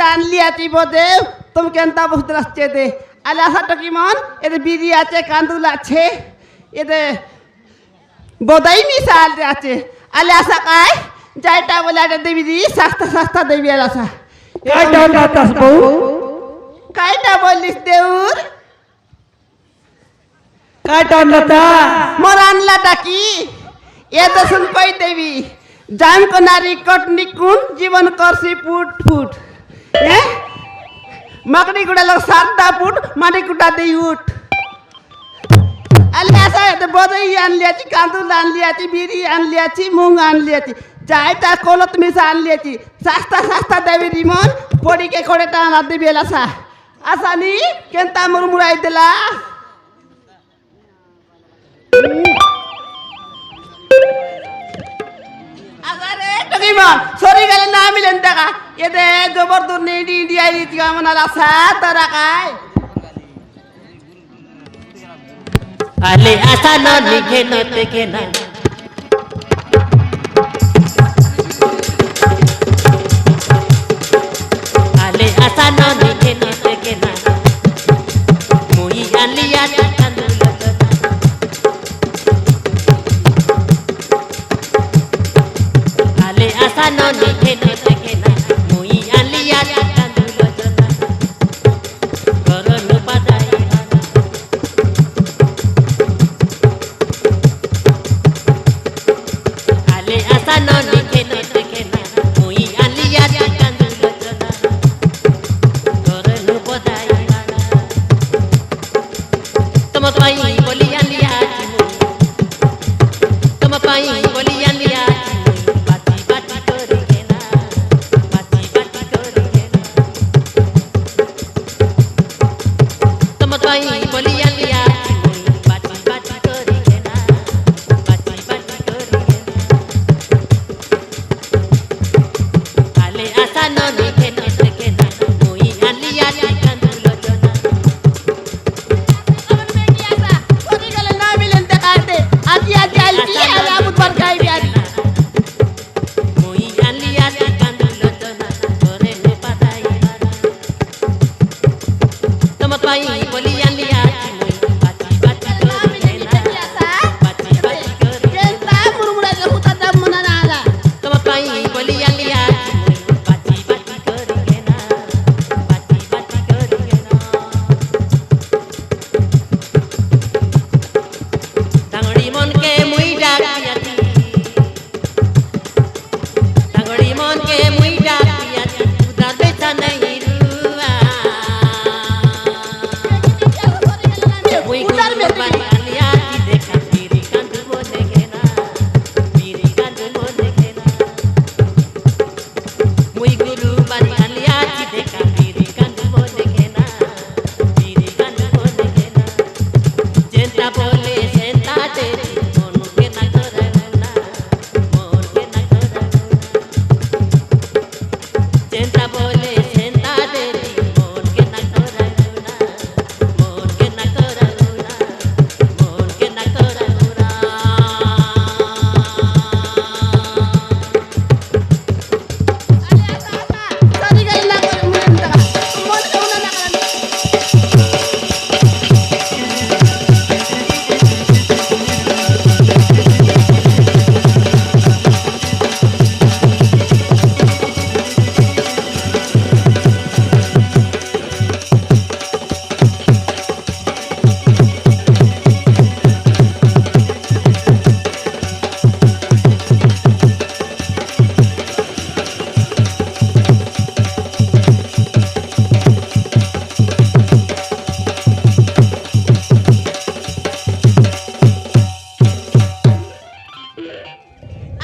দান লিয়াতি বদে তুমি কেনতা বসতে আসছে দে আলে আসাটা কি মন এতে বিড়ি আছে কান্দুল আছে এতে বোধাই মিশাল আছে আলে আসা কায় যাইটা বলে এটা দেবি দি সস্তা সস্তা দেবি আর আসা কাইটা কাটাস বউ কাইটা বলিস দেউর কাইটা লতা মোর আনলাটা কি এ তো শুন কই দেবি জান কো নারী কটনি কুন জীবন করছি ফুট ফুট হ্যাঁ মাকড়ি গুড়া লোক সাতটা ফুট মাটি কুটা দেই উঠ আলে আসা এতে বদই আনলিয়াছি কান্দুল আনলিয়াছি বিড়ি আনলিয়াছি মুং আনলিয়াছি যাইটা কলত মিশা আনলিয়াছি সস্তা সস্তা দেবি রিমন পড়িকে করে টানা দিবি এলাসা আসানি কেনতা মুরমুরাই দিলা আগারে টকিমন সরি গেলে না মিলেন টাকা এতে জবরদস্ত নেডি ইন্ডিয়া ইতিকা মনা লাসা তারা কায় আলে আসা না লিখে না দেখে না আলে আসা না লিখে না দেখে না মুই আলিয়া কান্দুল আলে আসা না লিখে না দেখে না মুই আলিয়া কান্দুল করল পাদাই আলে আসা না লিখে না দেখে না মুই আলিয়া কান্দুল করল পাদাই তম পাই বলি আলিয়া তম পাই বলি আলিয়া বাতি বাতি করে কেনা বাতি বাতি করে কেনা তম পাই বলি আলিয়া বাতি বাতি করে কেনা বাতি বাতি করে কেনা আলে আসা না লিখে না দেখে না মুই আলিয়া কান্দুল জনা আমার মেয়ে আসা সরি গেলে না মিলেন টাকা দে আজি আজি আইছি আর আবুত বার খাই বিয়ারি মুই আলিয়া কান্দুল জনা করে নে পাতাই তম পাই বলি আলিয়া মুই বাতি বাতি না করে মিলেন কেনা টাকা আসা বাতি বাতি করে কেনতা মুরমুরাই হুতা দাম মনা না আলা তম পাই বলি আলিয়া মুই বাতি বাতি করে কেনা বাতি বাতি করে কেনা ডাঙড়ি মনকে মুই ডাকিয়াছি ডাঙড়ি মনকে মুই ডাকিয়াছি উদার বেচা নাই রুয়া মুই উদার গুরু বেচা বাড়ি আলিয়াছি দেখা বিড়ি কান্দু মনে ঘেনা বিড়ি কান্দু মনে ঘেনা মুই গুরু বাড়ি আলিয়াছি দেখা বিড়ি কান্দু মনে ঘেনা বিড়ি কান্দু মনে ঘেনা যেটা বলে সেটা তেরি মনকে না করাবো না মনকে না করাবো না যেটা বলে সেটা তেরি মনকে না করাবো না মনকে না করাবো না মনকে না করাবো না সরি গেলে না করে মিলেন টাকা মন কোনা না করে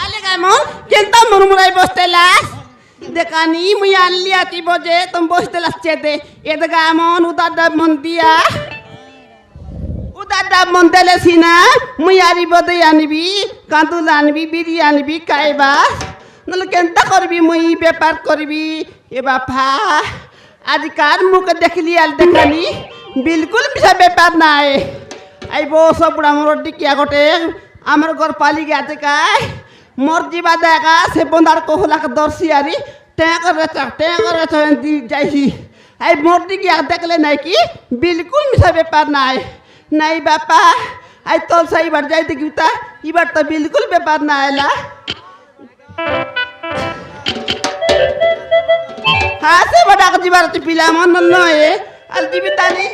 আলে গামন কেনতা মুরমুরাই বসতেলাস দেখানি মুই আনলি আতি বজে তুমি বসতেলাস চেতে এতে গামন উদার ডাব মন দিয়া উদার ডাব মন দেলে সিনা মুই আরি বদে আনবি কাঁদুল আনবি বিড়ি আনবি খাইবা নলে কেনতা করবি মুই বেপার করবি এ বাপা আজকাল মুখ দেখলি আল দেখানি বিলকুল মিশা বেপার নাই আইবো সব বুড়া মোর ডিকিয়া গটে আমার ঘর পালি গেছে কায় মোর জিবা দেখা সে বন্ধার কোহলাকে দর্শি আরি যাইছি এই মোটি কি দেখলে নাই কি বিলকুল মিশা ব্যাপার নাই নাই বাপা আই তোর সাইবার যাই দেখি তা এবার তো বিলকুল ব্যাপার না এলা হ্যাঁ সে বড় জীবার তুই পিলা মন নয় আর দিবি তানি